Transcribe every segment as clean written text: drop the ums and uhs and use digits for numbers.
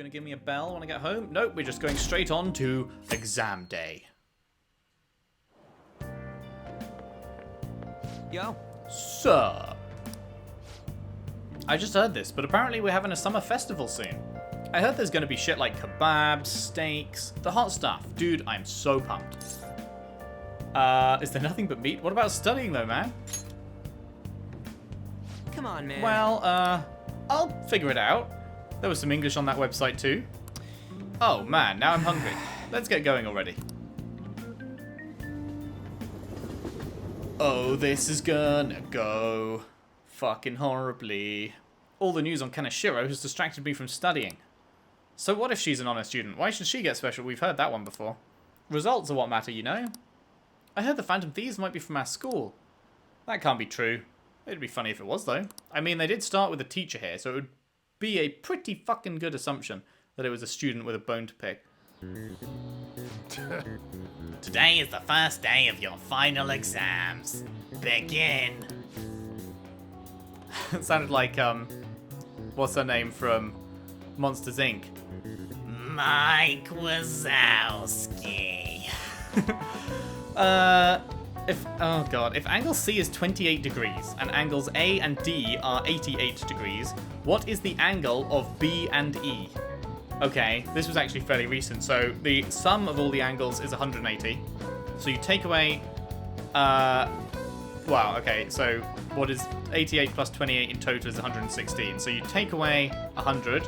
gonna give me a bell when I get home? Nope, we're just going straight on to exam day. Yo. Sir. I just heard this, but apparently we're having a summer festival soon. I heard there's gonna be shit like kebabs, steaks, the hot stuff. Dude, I'm so pumped. Is there nothing but meat? What about studying though, man? Come on, man. Well, I'll figure it out. There was some English on that website too. Oh man, now I'm hungry. Let's get going already. Oh, this is gonna go fucking horribly. All the news on Kaneshiro has distracted me from studying. So what if she's an honor student? Why should she get special? We've heard that one before. Results are what matter, you know? I heard the Phantom Thieves might be from our school. That can't be true. It'd be funny if it was, though. I mean, they did start with a teacher here, so it would be a pretty fucking good assumption that it was a student with a bone to pick. Today is the first day of your final exams. Begin. It sounded like, what's her name from Monsters, Inc.? Mike Wazowski. If angle C is 28 degrees and angles A and D are 88 degrees, what is the angle of B and E? Okay, this was actually fairly recent, so the sum of all the angles is 180. So you take away, so what is 88 plus 28 in total is 116. So you take away 100,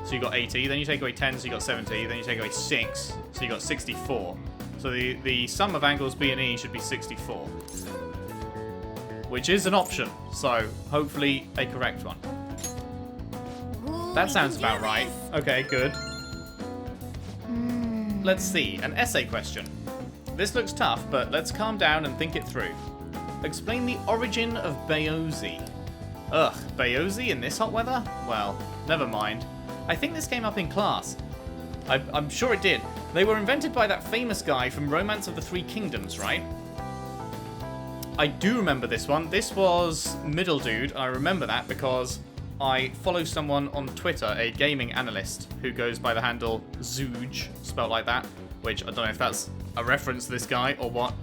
so you got 80, then you take away 10, so you got 70, then you take away 6, so you got 64. So the sum of angles B and E should be 64. Which is an option, so hopefully a correct one. That sounds about right. Okay, good. Let's see, an essay question. This looks tough, but let's calm down and think it through. Explain the origin of Bayozi. Ugh, Bayozi in this hot weather? Well, never mind. I think this came up in class. I'm sure it did. They were invented by that famous guy from Romance of the Three Kingdoms, right? I do remember this one. This was Middle Dude. I remember that because I follow someone on Twitter, a gaming analyst, who goes by the handle Zooj, spelled like that, which I don't know if that's a reference to this guy or what.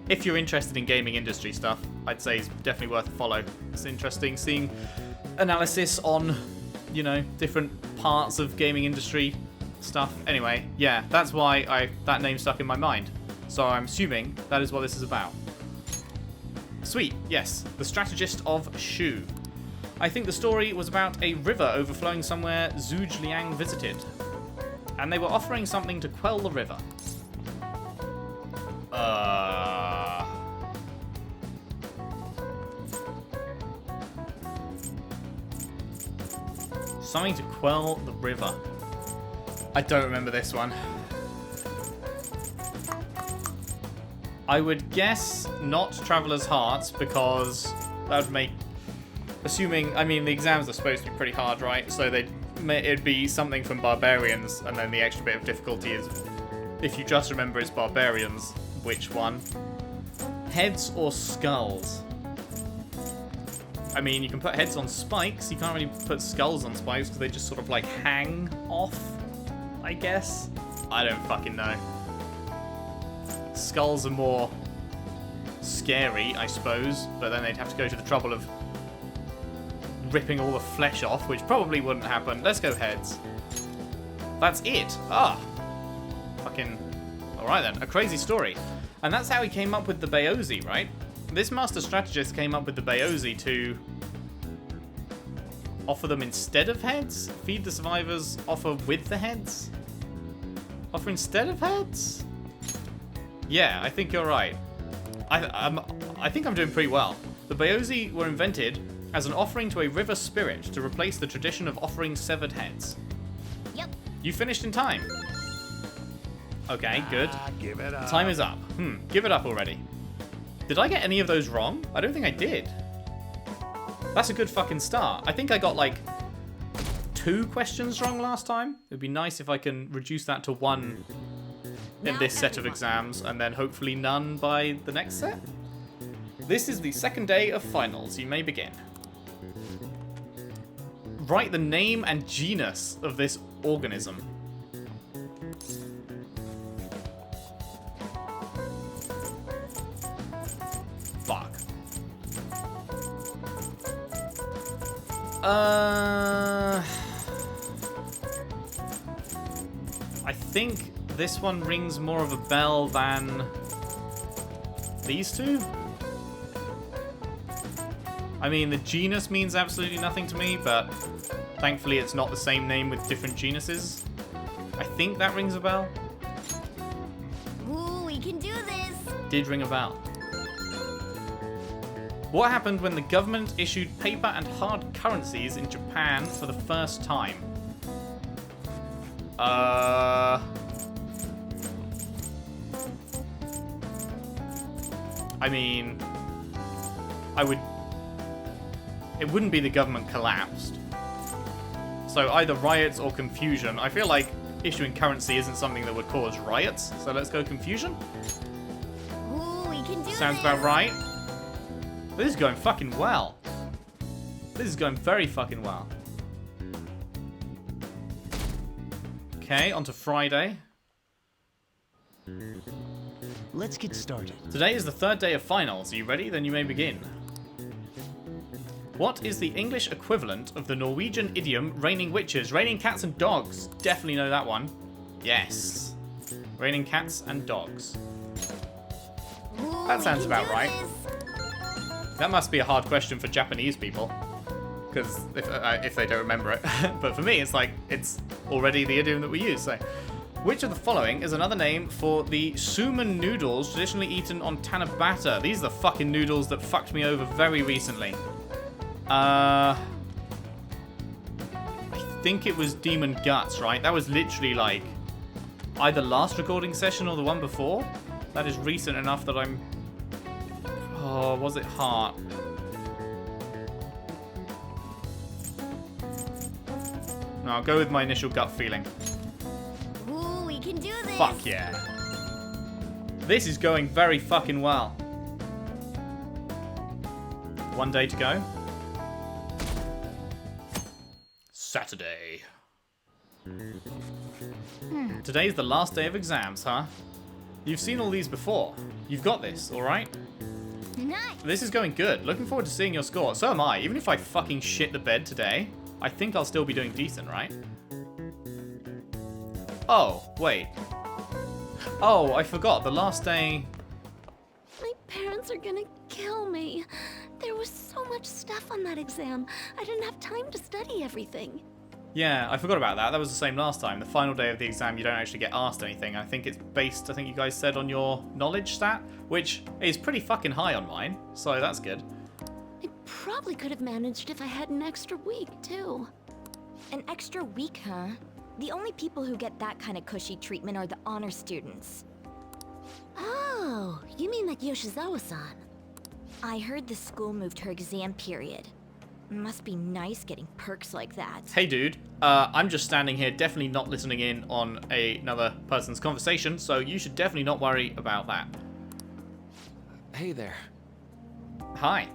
If you're interested in gaming industry stuff, I'd say it's definitely worth a follow. It's interesting seeing analysis on, you know, different parts of gaming industry stuff. Anyway, yeah, that's why that name stuck in my mind. So I'm assuming that is what this is about. Sweet, yes, the strategist of Shu. I think the story was about a river overflowing somewhere Zhuge Liang visited. And they were offering something to quell the river. Something to quell the river. I don't remember this one. I would guess not Traveler's Hearts because that would make... Assuming, I mean, the exams are supposed to be pretty hard, right? So it'd be something from Barbarians, and then the extra bit of difficulty is, if you just remember it's Barbarians, which one? Heads or skulls? I mean, you can put heads on spikes. You can't really put skulls on spikes because they just sort of like hang off, I guess. I don't fucking know. Skulls are more scary, I suppose, but then they'd have to go to the trouble of ripping all the flesh off, which probably wouldn't happen. Let's go heads. That's it. Fucking... Alright then, a crazy story. And that's how he came up with the Bayozi, right? This master strategist came up with the Bayozi to offer them instead of heads? Feed the survivors, offer with the heads? Offer instead of heads? Yeah, I think you're right. I think I'm doing pretty well. The Bayozi were invented as an offering to a river spirit to replace the tradition of offering severed heads. Yep. You finished in time. Okay, good. Give it up. Time is up. Give it up already. Did I get any of those wrong? I don't think I did. That's a good fucking start. I think I got like 2 questions wrong last time. It'd be nice if I can reduce that to 1 in this set of exams and then hopefully none by the next set. This is the second day of finals. You may begin. Write the name and genus of this organism. Fuck. I think this one rings more of a bell than these two. I mean, the genus means absolutely nothing to me, but thankfully it's not the same name with different genuses. I think that rings a bell. Ooh, we can do this. Did ring a bell. What happened when the government issued paper and hard currencies in Japan for the first time? I mean, it wouldn't be the government collapsed. So either riots or confusion. I feel like issuing currency isn't something that would cause riots, so let's go confusion. Ooh, we can do Sounds this. about right. This is going fucking well. This is going very fucking well. Okay, on to Friday. Let's get started. Today is the third day of finals. Are you ready? Then you may begin. What is the English equivalent of the Norwegian idiom raining witches? Raining cats and dogs. Definitely know that one. Yes. Raining cats and dogs. Ooh, That we sounds can about do right. this. That must be a hard question for Japanese people. Because if they don't remember it. But for me, it's like, it's already the idiom that we use. So, which of the following is another name for the suman noodles traditionally eaten on Tanabata? These are the fucking noodles that fucked me over very recently. I think it was Demon Guts, right? That was literally like either last recording session or the one before. That is recent enough that I'm... Oh, was it Heart? No, I'll go with my initial gut feeling. Ooh, we can do this. Fuck yeah. This is going very fucking well. One day to go. Saturday. Today's the last day of exams, huh? You've seen all these before. You've got this, alright? Nice. This is going good. Looking forward to seeing your score. So am I. Even if I fucking shit the bed today, I think I'll still be doing decent, right? Oh, wait. Oh, I forgot. The last day... My parents are gonna kill me. There was so much stuff on that exam. I didn't have time to study everything. Yeah, I forgot about that. That was the same last time. The final day of the exam, you don't actually get asked anything. I think it's based, I think you guys said, on your knowledge stat, which is pretty fucking high on mine, so that's good. I probably could have managed if I had an extra week, too. An extra week, huh? The only people who get that kind of cushy treatment are the honor students. Oh, you mean like Yoshizawa-san? I heard the school moved her exam period. Must be nice getting perks like that. Hey dude, I'm just standing here definitely not listening in on another person's conversation, so you should definitely not worry about that. Hey there. Hi.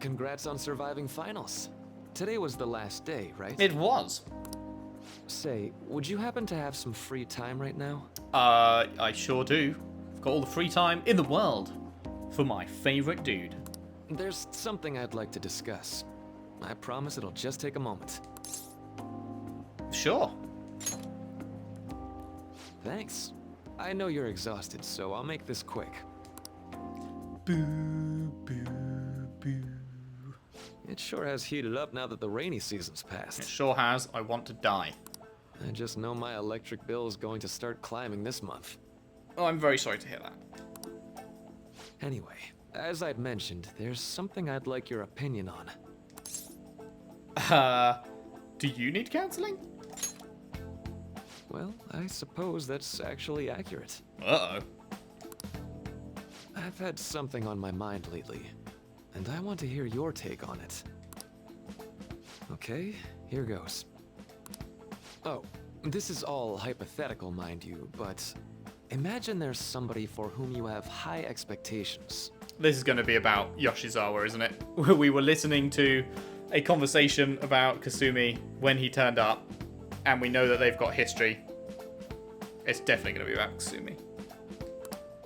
Congrats on surviving finals. Today was the last day, right? It was. Say, would you happen to have some free time right now? I sure do. I've got all the free time in the world for my favorite dude. There's something I'd like to discuss. I promise it'll just take a moment. Sure. Thanks. I know you're exhausted, so I'll make this quick. Boo, boo, boo. It sure has heated up now that the rainy season's It passed. sure has. I want to die. I just know my electric bill is going to start climbing this month. Oh, I'm very sorry to hear that. Anyway, as I'd mentioned, there's something I'd like your opinion on. Do you need counseling? Well, I suppose that's actually accurate. Uh-oh. I've had something on my mind lately, and I want to hear your take on it. Okay, here goes. Oh, this is all hypothetical, mind you, but imagine there's somebody for whom you have high expectations. This is going to be about Yoshizawa, isn't it? We were listening to a conversation about Kasumi when he turned up, and we know that they've got history, it's definitely going to be about Kasumi.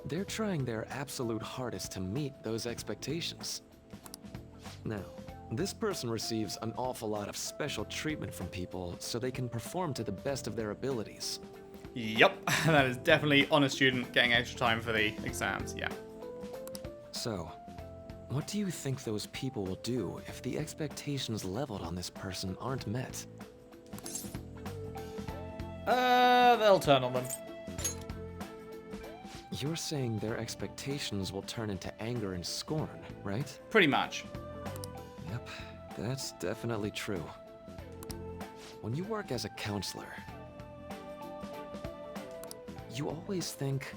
They're trying their absolute hardest to meet those expectations. Now, this person receives an awful lot of special treatment from people so they can perform to the best of their abilities. Yep, that is definitely on a student getting extra time for the exams, yeah. So, what do you think those people will do if the expectations leveled on this person aren't met? They'll turn on them. You're saying their expectations will turn into anger and scorn, right? Pretty much. Yep, that's definitely true. When you work as a counselor, you always think,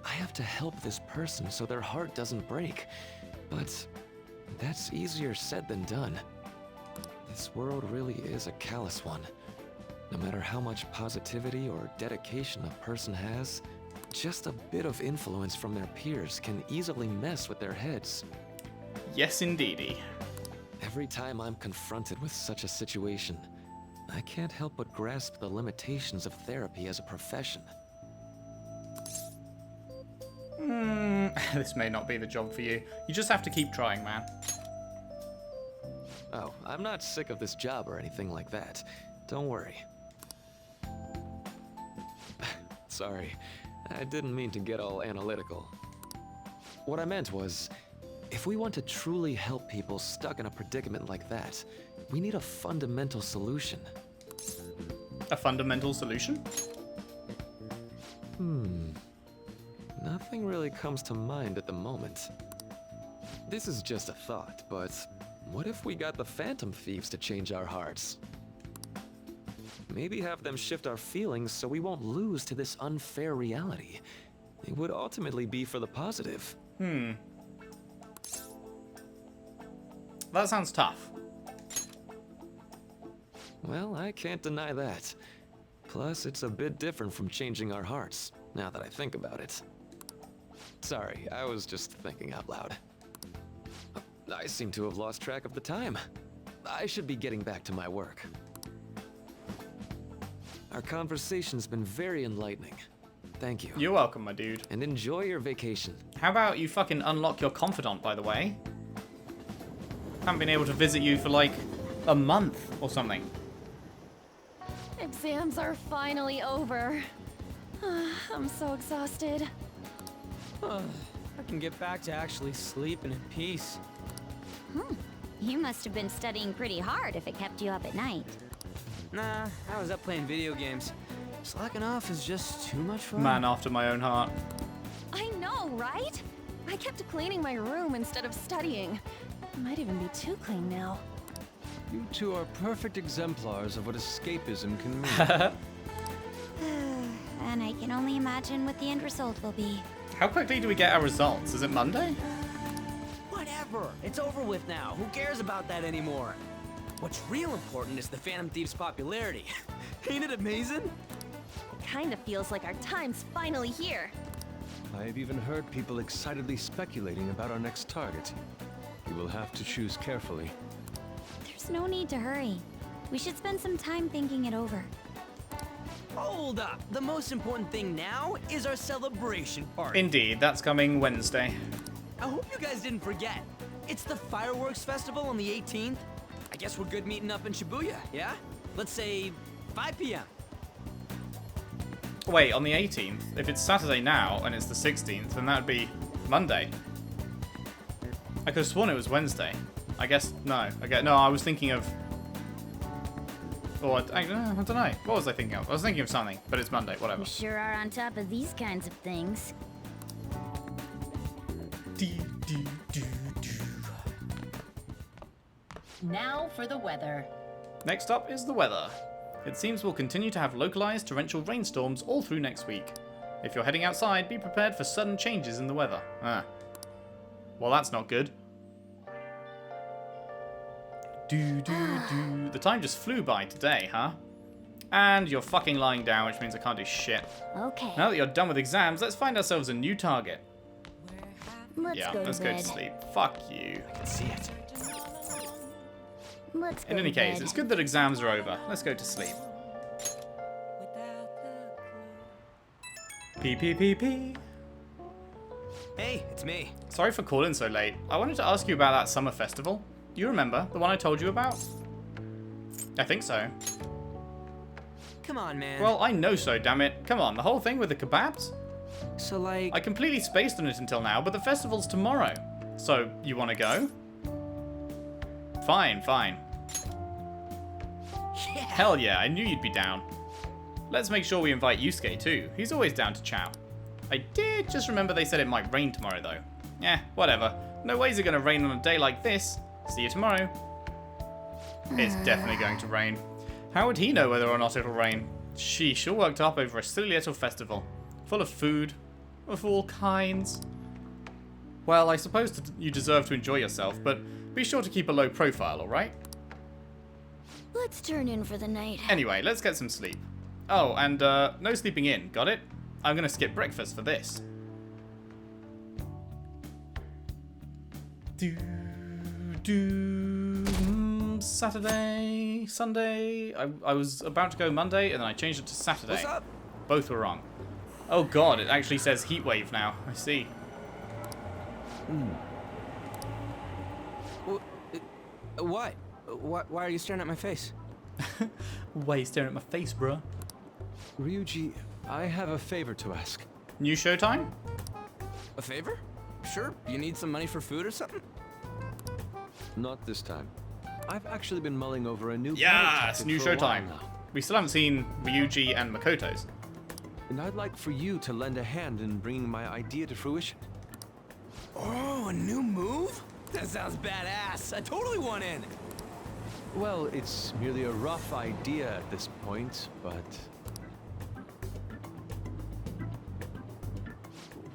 I have to help this person so their heart doesn't break. But that's easier said than done. This world really is a callous one. No matter how much positivity or dedication a person has, just a bit of influence from their peers can easily mess with their heads. Yes, indeedy. Every time I'm confronted with such a situation, I can't help but grasp the limitations of therapy as a profession. This may not be the job for you. You just have to keep trying, man. Oh, I'm not sick of this job or anything like that. Don't worry. Sorry, I didn't mean to get all analytical. What I meant was, if we want to truly help people stuck in a predicament like that, we need a fundamental solution. A fundamental solution? Nothing really comes to mind at the moment. This is just a thought, but what if we got the Phantom Thieves to change our hearts? Maybe have them shift our feelings so we won't lose to this unfair reality. It would ultimately be for the positive. That sounds tough. Well, I can't deny that. Plus, it's a bit different from changing our hearts, now that I think about it. Sorry, I was just thinking out loud. I seem to have lost track of the time. I should be getting back to my work. Our conversation's been very enlightening. Thank you. You're welcome, my dude. And enjoy your vacation. How about you fucking unlock your confidant, by the way? Haven't been able to visit you for like a month or something. Exams are finally over. I'm so exhausted. I can get back to actually sleeping in peace. You must have been studying pretty hard if it kept you up at night. Nah, I was up playing video games. Slacking off is just too much fun. Man after my own heart. I know, right? I kept cleaning my room instead of studying. It might even be too clean now. You two are perfect exemplars of what escapism can mean. And I can only imagine what the end result will be. How quickly do we get our results? Is it Monday? Whatever. It's over with now. Who cares about that anymore? What's real important is the Phantom Thieves' popularity. Ain't it amazing? It kind of feels like our time's finally here. I've even heard people excitedly speculating about our next target. You will have to choose carefully. There's no need to hurry. We should spend some time thinking it over. Hold up. The most important thing now is our celebration party. Indeed, that's coming Wednesday. I hope you guys didn't forget. It's the fireworks festival on the 18th. I guess we're good meeting up in Shibuya, yeah? Let's say 5 p.m. Wait, on the 18th? If it's Saturday now and it's the 16th, then that would be Monday. I could have sworn it was Wednesday. I guess, no. No, I was thinking of... Or, I don't know. What was I thinking of? I was thinking of something, but it's Monday, whatever. You sure are on top of these kinds of things. Now for the weather. Next up is the weather. It seems we'll continue to have localized torrential rainstorms all through next week. If you're heading outside, be prepared for sudden changes in the weather. Well, that's not good. The time just flew by today, huh? And you're fucking lying down, which means I can't do shit. Okay. Now that you're done with exams, let's find ourselves a new target. Let's go to let's bed. go to sleep. Fuck you. See it. Let's go In any to case, bed. it's good that exams are over. Let's go to sleep. P. Hey, it's me. Sorry for calling so late. I wanted to ask you about that summer festival. Do you remember? The one I told you about? I think so. Come on, man. Well, I know so, damn it. Come on, the whole thing with the kebabs? so like... I completely spaced on it until now, but the festival's tomorrow. So, you want to go? Fine. Yeah. Hell yeah, I knew you'd be down. Let's make sure we invite Yusuke too. He's always down to chow. I did just remember they said it might rain tomorrow though. Whatever. No ways it's gonna rain on a day like this. See you tomorrow. It's definitely going to rain. How would he know whether or not it'll rain? Sheesh, all worked up over a silly little festival. Full of food. Of all kinds. Well, I suppose you deserve to enjoy yourself, but be sure to keep a low profile, alright? Let's turn in for the night. Anyway, let's get some sleep. Oh, and no sleeping in, got it? I'm gonna skip breakfast for this. Saturday, Sunday. I was about to go Monday, and then I changed it to Saturday. What's up? Both were wrong. Oh god, it actually says heatwave now. I see. What? Why are you staring at my face? Why are you staring at my face, bruh? Ryuji, I have a favor to ask. New showtime? A favor? Sure. You need some money for food or something? Not this time. I've actually been mulling over a new battle Yes, tactic new for a while showtime. now. We still haven't seen Ryuji and Makoto's. And I'd like for you to lend a hand in bringing my idea to fruition. Oh, a new move? That sounds badass. I totally want in. Well, it's merely a rough idea at this point, but...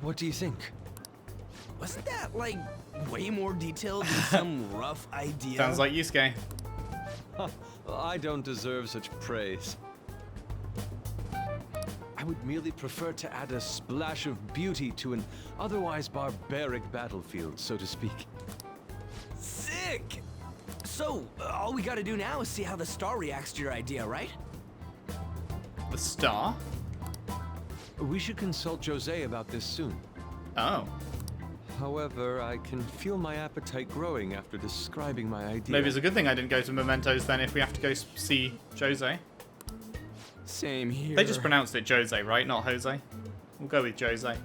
What do you think? Wasn't that, like, way more detailed than some rough idea? Sounds like Yusuke. I don't deserve such praise. I would merely prefer to add a splash of beauty to an otherwise barbaric battlefield, so to speak. Sick! So, all we gotta do now is see how the star reacts to your idea, right? The star? We should consult Jose about this soon. Oh. However, I can feel my appetite growing after describing my idea. Maybe it's a good thing I didn't go to Mementos then if we have to go see Jose. Same here. They just pronounced it Jose, right? Not Jose. We'll go with Jose.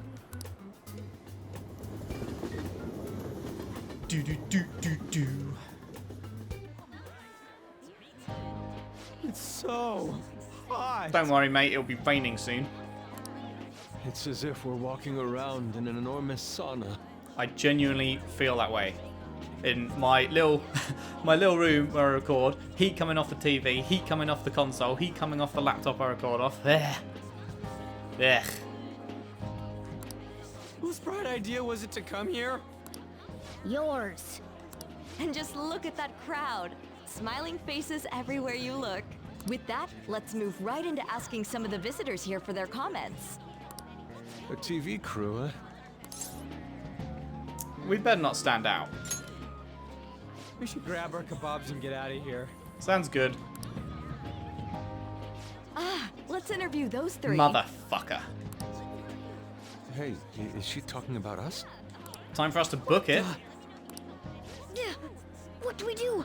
Do. It's so hot. Don't worry, mate. It'll be raining soon. It's as if we're walking around in an enormous sauna. I genuinely feel that way. In my little room where I record, heat coming off the TV, heat coming off the console, heat coming off the laptop I record off. Ugh. Whose bright idea was it to come here? Yours. And just look at that crowd. Smiling faces everywhere you look. With that, let's move right into asking some of the visitors here for their comments. A TV crew, eh? We better not stand out. We should grab our kebabs and get out of here. Sounds good. Let's interview those three. Motherfucker. Hey, is she talking about us? Time for us to book it. Yeah. What do we do?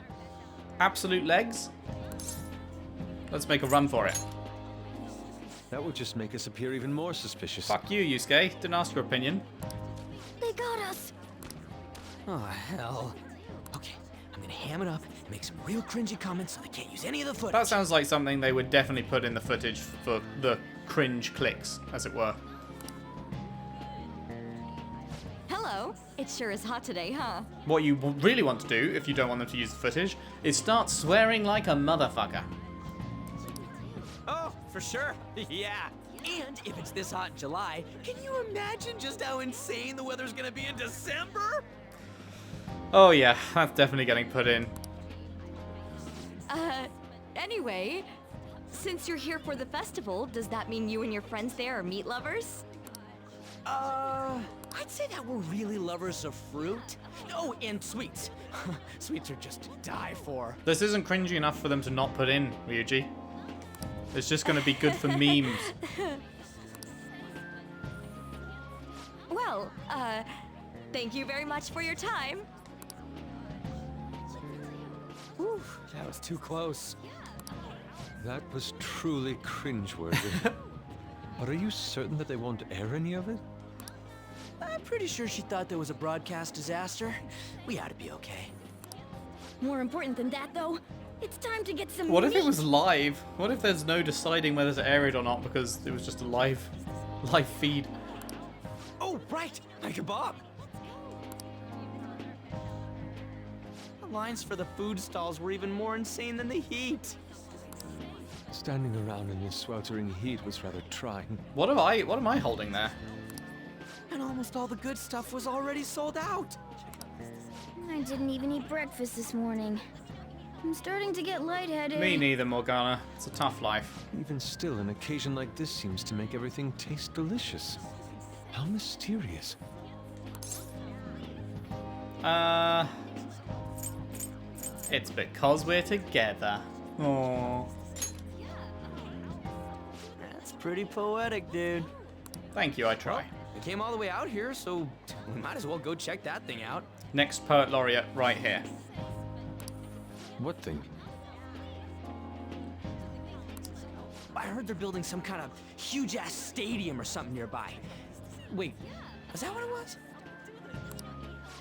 Absolute legs. Let's make a run for it. That would just make us appear even more suspicious. Fuck you, Yusuke. Didn't ask your opinion. They got us. Oh, hell. Okay, I'm gonna ham it up and make some real cringy comments so they can't use any of the footage. That sounds like something they would definitely put in the footage for the cringe clicks, as it were. Hello. It sure is hot today, huh? What you really want to do, if you don't want them to use the footage, is start swearing like a motherfucker. Oh, for sure. Yeah. And if it's this hot in July, can you imagine just how insane the weather's gonna be in December? Oh yeah, that's definitely getting put in. Anyway, since you're here for the festival, does that mean you and your friends there are meat lovers? I'd say that we're really lovers of fruit. Oh, and sweets. Sweets are just to die for. This isn't cringy enough for them to not put in, Ryuji. It's just going to be good for memes. Well, thank you very much for your time. Whew, that was too close. That was truly cringeworthy. But are you certain that they won't air any of it? I'm pretty sure she thought there was a broadcast disaster. We ought to be okay. More important than that, though, it's time to get some What if it meat. was live? What if there's no deciding whether to air it or not because it was just a live feed? Oh, right, my kebab. The lines for the food stalls were even more insane than the heat. Standing around in this sweltering heat was rather trying. What am I holding there? And almost all the good stuff was already sold out. I didn't even eat breakfast this morning. I'm starting to get lightheaded. Me neither, Morgana. It's a tough life. Even still, an occasion like this seems to make everything taste delicious. How mysterious. It's because we're together. Aww. That's pretty poetic, dude. Thank you, I try. We came all the way out here, so we might as well go check that thing out. Next poet laureate right here. What thing? I heard they're building some kind of huge-ass stadium or something nearby. Wait, is that what it was?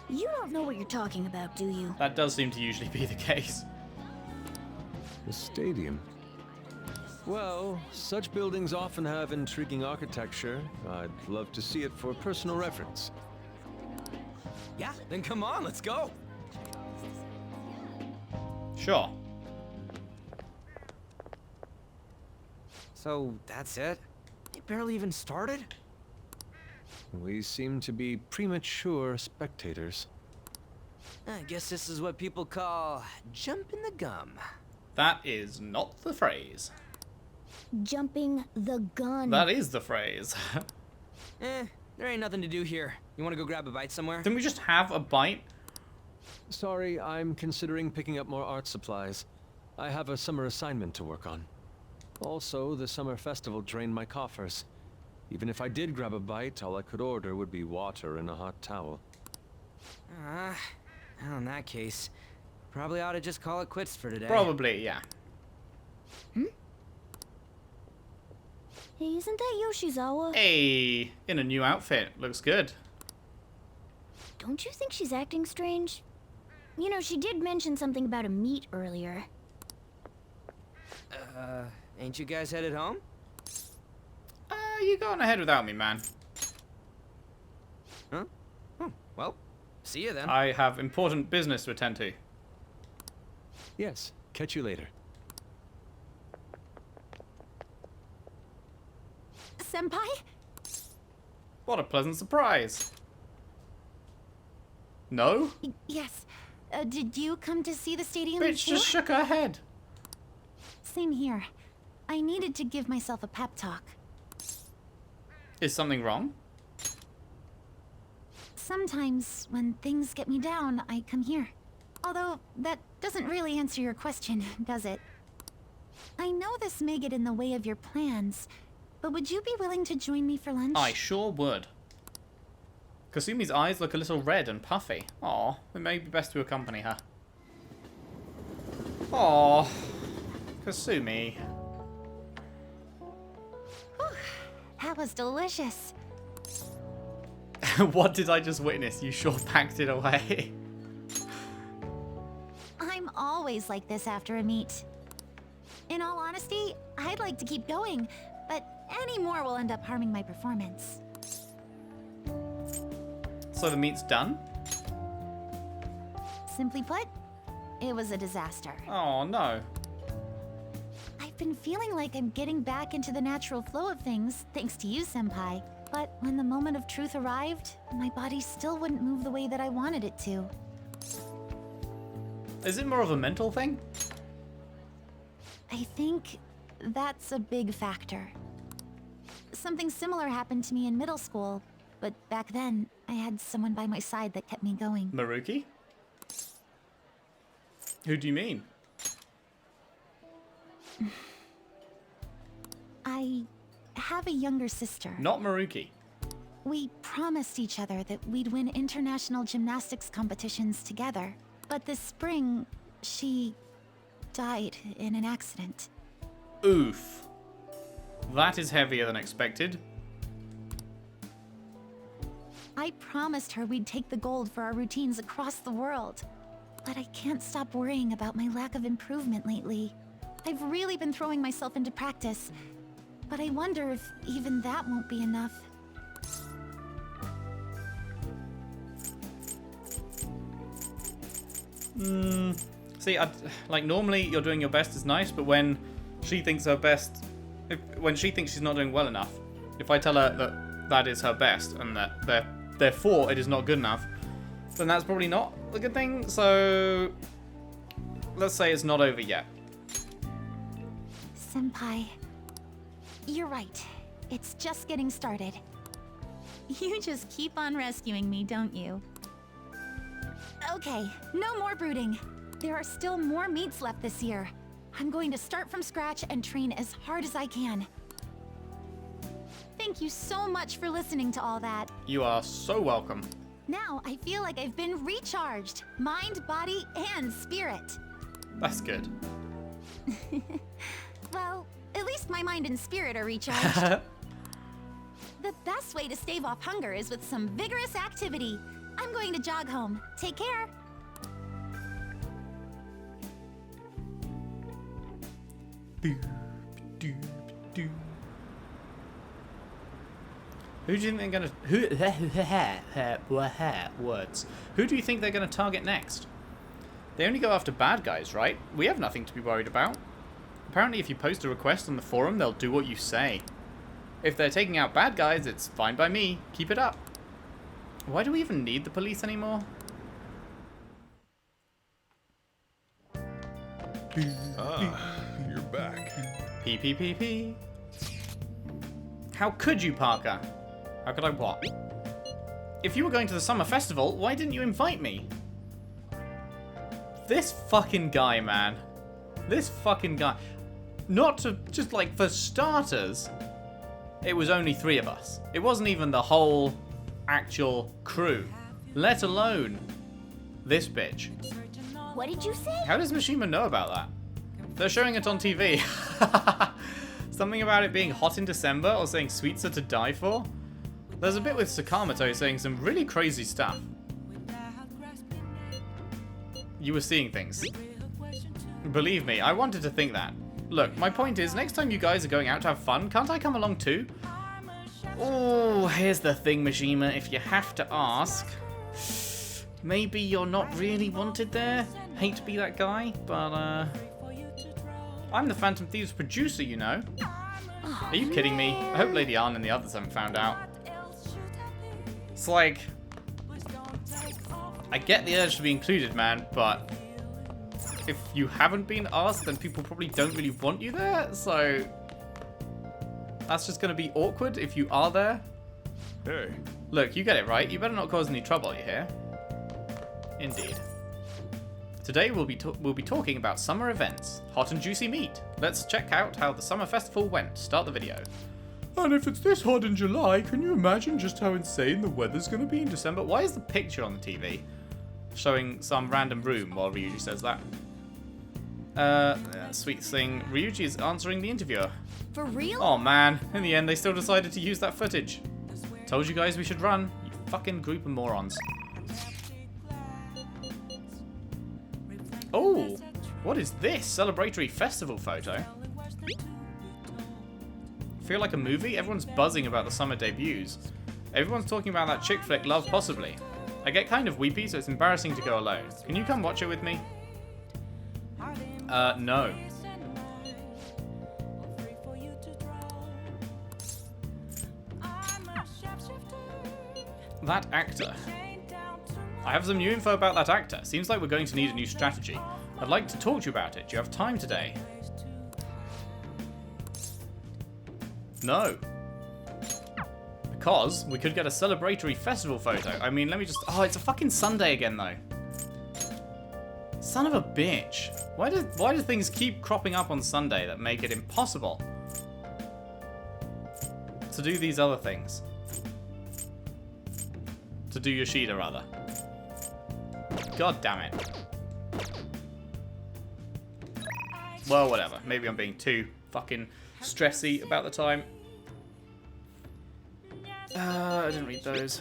You don't know what you're talking about, do you? That does seem to usually be the case. The stadium. Well, such buildings often have intriguing architecture. I'd love to see it for personal reference. Yeah, then come on, let's go. Sure. So, that's it? It barely even started? We seem to be premature spectators. I guess this is what people call jumping the gum. That is not the phrase. Jumping the gun. That is the phrase. There ain't nothing to do here. You wanna go grab a bite somewhere? Didn't we just have a bite? Sorry, I'm considering picking up more art supplies. I have a summer assignment to work on. Also, the summer festival drained my coffers. Even if I did grab a bite, all I could order would be water and a hot towel. Well, in that case, probably ought to just call it quits for today. Probably, yeah. Hey, isn't that Yoshizawa? Hey, in a new outfit. Looks good. Don't you think she's acting strange? You know, she did mention something about a meet earlier. Ain't you guys headed home? You going ahead without me, man. Huh? Oh, well, see you then. I have important business to attend to. Yes, catch you later. Senpai? What a pleasant surprise. No? Yes. Did you come to see the stadium Bitch too? just shook her head. Same here. I needed to give myself a pep talk. Is something wrong? Sometimes, when things get me down, I come here. Although, that doesn't really answer your question, does it? I know this may get in the way of your plans, but would you be willing to join me for lunch? I sure would. Kasumi's eyes look a little red and puffy. Aw, it may be best to accompany her. Aw, Kasumi. That was delicious. What did I just witness? You sure packed it away. I'm always like this after a meet. In all honesty, I'd like to keep going, but any more will end up harming my performance. So the meet's done? Simply put, it was a disaster. Oh no. I've been feeling like I'm getting back into the natural flow of things, thanks to you, Senpai. But when the moment of truth arrived, my body still wouldn't move the way that I wanted it to. Is it more of a mental thing? I think that's a big factor. Something similar happened to me in middle school, but back then, I had someone by my side that kept me going. Maruki? Who do you mean? I have a younger sister. Not Maruki. We promised each other that we'd win international gymnastics competitions together. But this spring, she died in an accident. Oof. That is heavier than expected. I promised her we'd take the gold for our routines across the world. But I can't stop worrying about my lack of improvement lately. I've really been throwing myself into practice, but I wonder if even that won't be enough. See, like normally you're doing your best is nice, but when she thinks her best, when she thinks she's not doing well enough, if I tell her that that is her best and that therefore it is not good enough, then that's probably not a good thing. So let's say it's not over yet. Senpai, you're right. It's just getting started. You just keep on rescuing me, don't you? Okay, no more brooding. There are still more meets left this year. I'm going to start from scratch and train as hard as I can. Thank you so much for listening to all that. You are so welcome. Now I feel like I've been recharged. Mind, body, and spirit. That's good. Well, at least my mind and spirit are recharged. The best way to stave off hunger is with some vigorous activity. I'm going to jog home. Take care. Who do you think they're gonna words? Who do you think they're gonna target next? They only go after bad guys, right? We have nothing to be worried about. Apparently if you post a request on the forum, they'll do what you say. If they're taking out bad guys, it's fine by me. Keep it up. Why do we even need the police anymore? You're back. P. How could you, Parker? How could I what? If you were going to the summer festival, why didn't you invite me? This fucking guy, man. This fucking guy. Not to, just like, for starters, it was only 3 of us. It wasn't even the whole actual crew. Let alone this bitch. What did you say? How does Mishima know about that? They're showing it on TV. Something about it being hot in December or saying sweets are to die for. There's a bit with Sakamoto saying some really crazy stuff. You were seeing things. Believe me, I wanted to think that. Look, my point is, next time you guys are going out to have fun, can't I come along too? Oh, here's the thing, Mishima. If you have to ask, maybe you're not really wanted there. Hate to be that guy, but I'm the Phantom Thieves producer, you know. Are you kidding me? I hope Lady Ann and the others haven't found out. It's like, I get the urge to be included, man, but if you haven't been asked, then people probably don't really want you there, so that's just gonna be awkward if you are there. Hey. Look, you get it right. You better not cause any trouble, you hear? Indeed. Today we'll be talking about summer events. Hot and juicy meat. Let's check out how the summer festival went. Start the video. And if it's this hot in July, can you imagine just how insane the weather's gonna be in December? Why is the picture on the TV showing some random room while Ryuji says that? Sweet thing. Ryuji is answering the interviewer. For real? Oh man, in the end they still decided to use that footage. Told you guys we should run. You fucking group of morons. Oh, what is this? Celebratory festival photo? Feel like a movie? Everyone's buzzing about the summer debuts. Everyone's talking about that chick flick, Love Possibly. I get kind of weepy, so it's embarrassing to go alone. Can you come watch it with me? No. That actor. I have some new info about that actor. Seems like we're going to need a new strategy. I'd like to talk to you about it. Do you have time today? No. Because we could get a celebratory festival photo. I mean, let me just... Oh, it's a fucking Sunday again, though. Son of a bitch. Why do things keep cropping up on Sunday that make it impossible to do these other things? To do Yoshida, rather. God damn it. Well, whatever. Maybe I'm being too fucking stressy about the time. I didn't read those.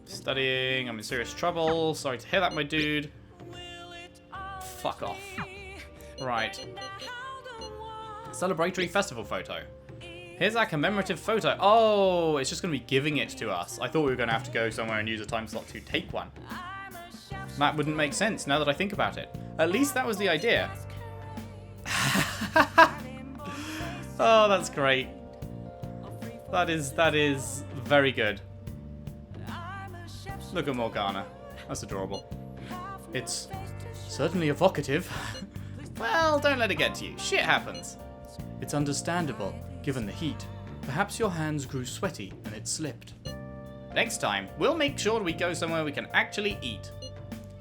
Studying. I'm in serious trouble. Sorry to hear that, my dude. Fuck off. Right. Celebratory festival photo. Here's our commemorative photo. Oh, it's just going to be giving it to us. I thought we were going to have to go somewhere and use a time slot to take one. That wouldn't make sense now that I think about it. At least that was the idea. Oh, that's great. That is very good. Look at Morgana. That's adorable. It's certainly evocative. Well, don't let it get to you. Shit happens. It's understandable, given the heat. Perhaps your hands grew sweaty and it slipped. Next time, we'll make sure we go somewhere we can actually eat.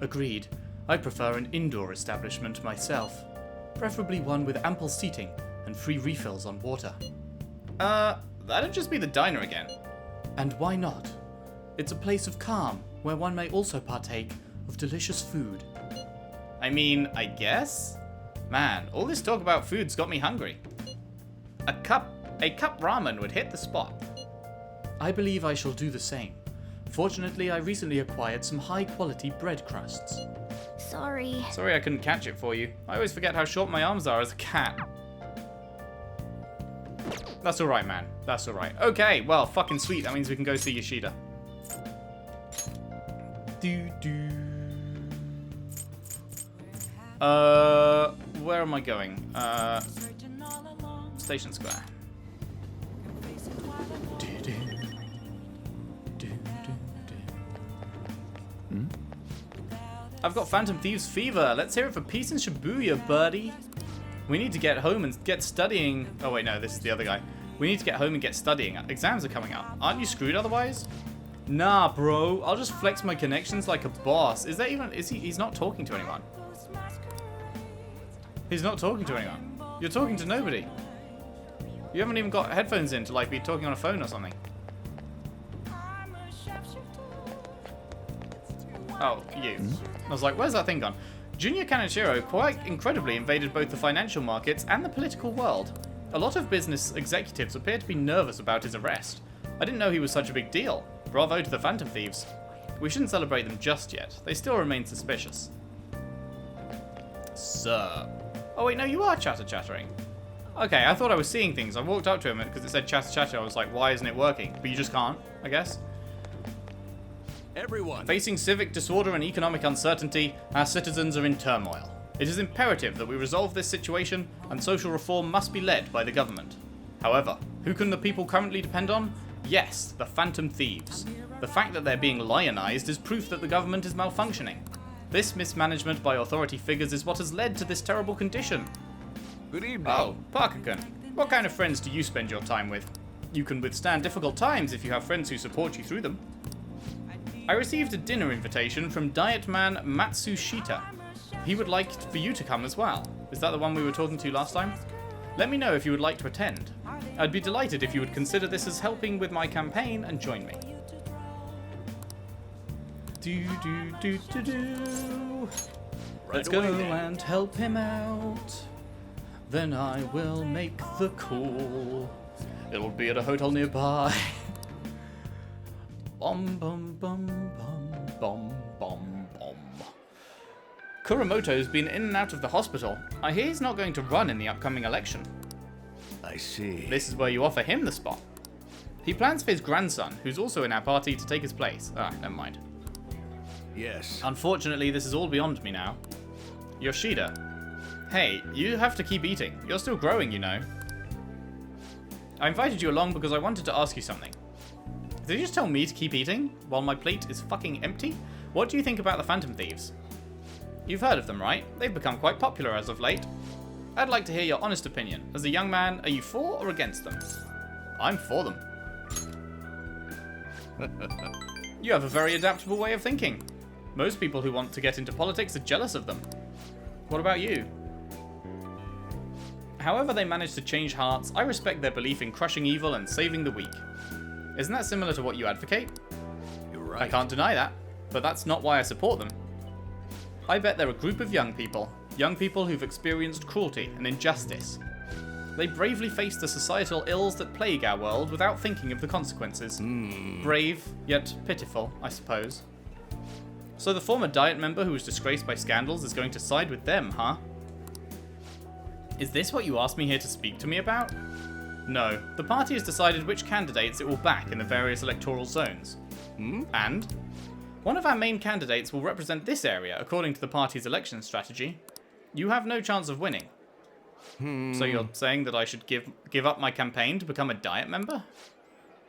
Agreed. I prefer an indoor establishment myself. Preferably one with ample seating and free refills on water. That'd just be the diner again. And why not? It's a place of calm, where one may also partake of delicious food. I mean, I guess? Man, all this talk about food's got me hungry. A cup ramen would hit the spot. I believe I shall do the same. Fortunately, I recently acquired some high-quality bread crusts. Sorry. Sorry I couldn't catch it for you. I always forget how short my arms are as a cat. That's alright, man. That's alright. Okay, well, fucking sweet. That means we can go see Yoshida. Where am I going? Station Square. I've got Phantom Thieves fever. Let's hear it for peace in Shibuya, buddy. We need to get home and get studying. Oh wait, no, this is the other guy. We need to get home and get studying. Exams are coming up. Aren't you screwed otherwise? Nah, bro. I'll just flex my connections like a boss. Is that even... He's not talking to anyone. He's not talking to anyone. You're talking to nobody. You haven't even got headphones in to like be talking on a phone or something. Oh, you. I was like, where's that thing gone? Junior Kaneshiro quite incredibly invaded both the financial markets and the political world. A lot of business executives appear to be nervous about his arrest. I didn't know he was such a big deal. Bravo to the Phantom Thieves. We shouldn't celebrate them just yet. They still remain suspicious. Sir. Oh wait, no, you are chattering. Okay, I thought I was seeing things. I walked up to him because it said chatter. I was like, why isn't it working? But you just can't, I guess. Everyone. Facing civic disorder and economic uncertainty, our citizens are in turmoil. It is imperative that we resolve this situation, and social reform must be led by the government. However, who can the people currently depend on? Yes, the Phantom Thieves. The fact that they're being lionized is proof that the government is malfunctioning. This mismanagement by authority figures is what has led to this terrible condition. Good evening. Oh, Parker-kun, what kind of friends do you spend your time with? You can withstand difficult times if you have friends who support you through them. I received a dinner invitation from Diet Man Matsushita. He would like for you to come as well. Is that the one we were talking to last time? Let me know if you would like to attend. I'd be delighted if you would consider this as helping with my campaign and join me. Let's go and help him out. Then I will make the call. It'll be at a hotel nearby. Bum bum bum bum bum bum bum. Kuramoto's been in and out of the hospital. I hear he's not going to run in the upcoming election. I see. This is where you offer him the spot. He plans for his grandson, who's also in our party, to take his place. Ah, never mind. Yes. Unfortunately, this is all beyond me now. Yoshida. Hey, you have to keep eating. You're still growing, you know. I invited you along because I wanted to ask you something. Did you just tell me to keep eating while my plate is fucking empty? What do you think about the Phantom Thieves? You've heard of them, right? They've become quite popular as of late. I'd like to hear your honest opinion. As a young man, are you for or against them? I'm for them. You have a very adaptable way of thinking. Most people who want to get into politics are jealous of them. What about you? However they manage to change hearts, I respect their belief in crushing evil and saving the weak. Isn't that similar to what you advocate? You're right. I can't deny that, but that's not why I support them. I bet they're a group of young people who've experienced cruelty and injustice. They bravely face the societal ills that plague our world without thinking of the consequences. Brave, yet pitiful, I suppose. So the former Diet member who was disgraced by scandals is going to side with them, huh? Is this what you asked me here to speak to me about? No, the party has decided which candidates it will back in the various electoral zones. And one of our main candidates will represent this area according to the party's election strategy. You have no chance of winning. So you're saying that I should give up my campaign to become a Diet member?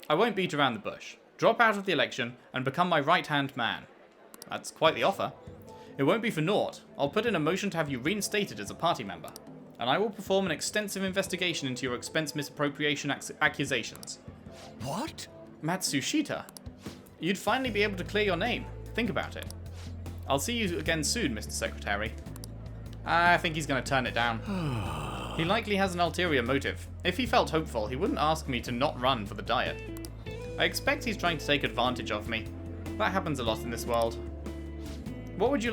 I won't beat around the bush. Drop out of the election and become my right-hand man. That's quite the offer. It won't be for naught. I'll put in a motion to have you reinstated as a party member. And I will perform an extensive investigation into your expense misappropriation accusations. What? Matsushita? You'd finally be able to clear your name. Think about it. I'll see you again soon, Mr. Secretary. I think he's going to turn it down. He likely has an ulterior motive. If he felt hopeful, he wouldn't ask me to not run for the Diet. I expect he's trying to take advantage of me. That happens a lot in this world. What would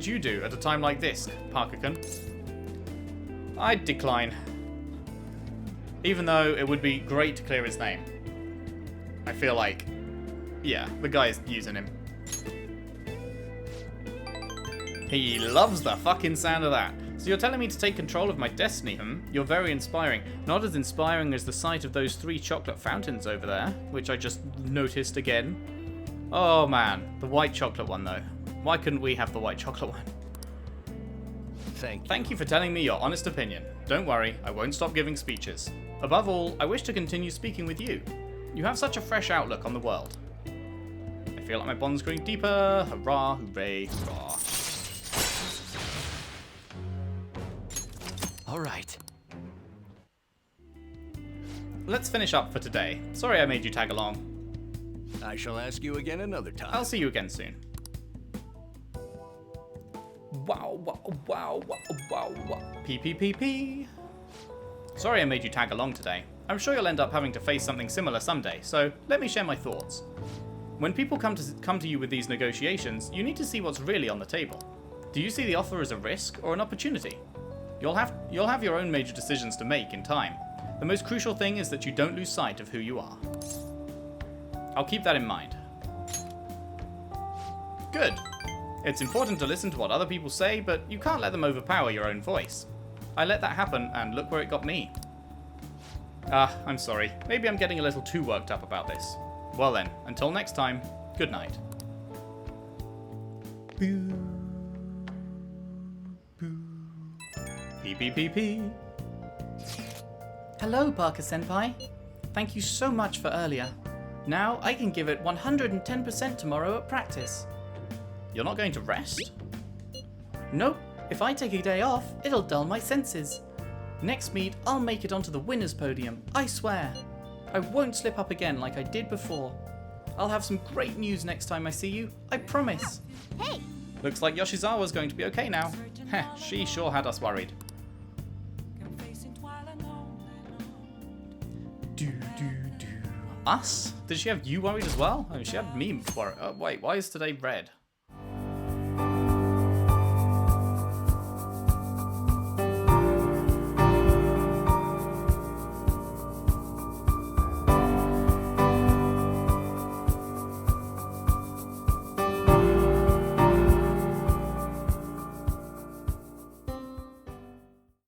you do at a time like this, Parker-kun? I'd decline. Even though it would be great to clear his name. I feel like, yeah, the guy's using him. He loves the fucking sound of that. So you're telling me to take control of my destiny, You're very inspiring. Not as inspiring as the sight of those 3 chocolate fountains over there, which I just noticed again. Oh man, the white chocolate one though. Why couldn't we have the white chocolate one? Thank you for telling me your honest opinion. Don't worry, I won't stop giving speeches. Above all, I wish to continue speaking with you. You have such a fresh outlook on the world. I feel like my bond's growing deeper. Hurrah, hooray, hurrah. All right. Let's finish up for today. Sorry I made you tag along. I shall ask you again another time. I'll see you again soon. Wow, wow, wow, wow, wow, wow. PPPP. Sorry I made you tag along today. I'm sure you'll end up having to face something similar someday, so let me share my thoughts. When people come to you with these negotiations, you need to see what's really on the table. Do you see the offer as a risk or an opportunity? You'll have your own major decisions to make in time. The most crucial thing is that you don't lose sight of who you are. I'll keep that in mind. Good. It's important to listen to what other people say, but you can't let them overpower your own voice. I let that happen, and look where it got me. I'm sorry. Maybe I'm getting a little too worked up about this. Well then, until next time, good night. PPPP. Hello, Parker-senpai. Thank you so much for earlier. Now I can give it 110% tomorrow at practice. You're not going to rest? Nope. If I take a day off, it'll dull my senses. Next meet, I'll make it onto the winner's podium, I swear. I won't slip up again like I did before. I'll have some great news next time I see you, I promise. Hey! Looks like Yoshizawa's going to be okay now. Heh, she sure had us worried. Us? Did she have you worried as well? Oh, she had me worried. Oh, wait, why is today red?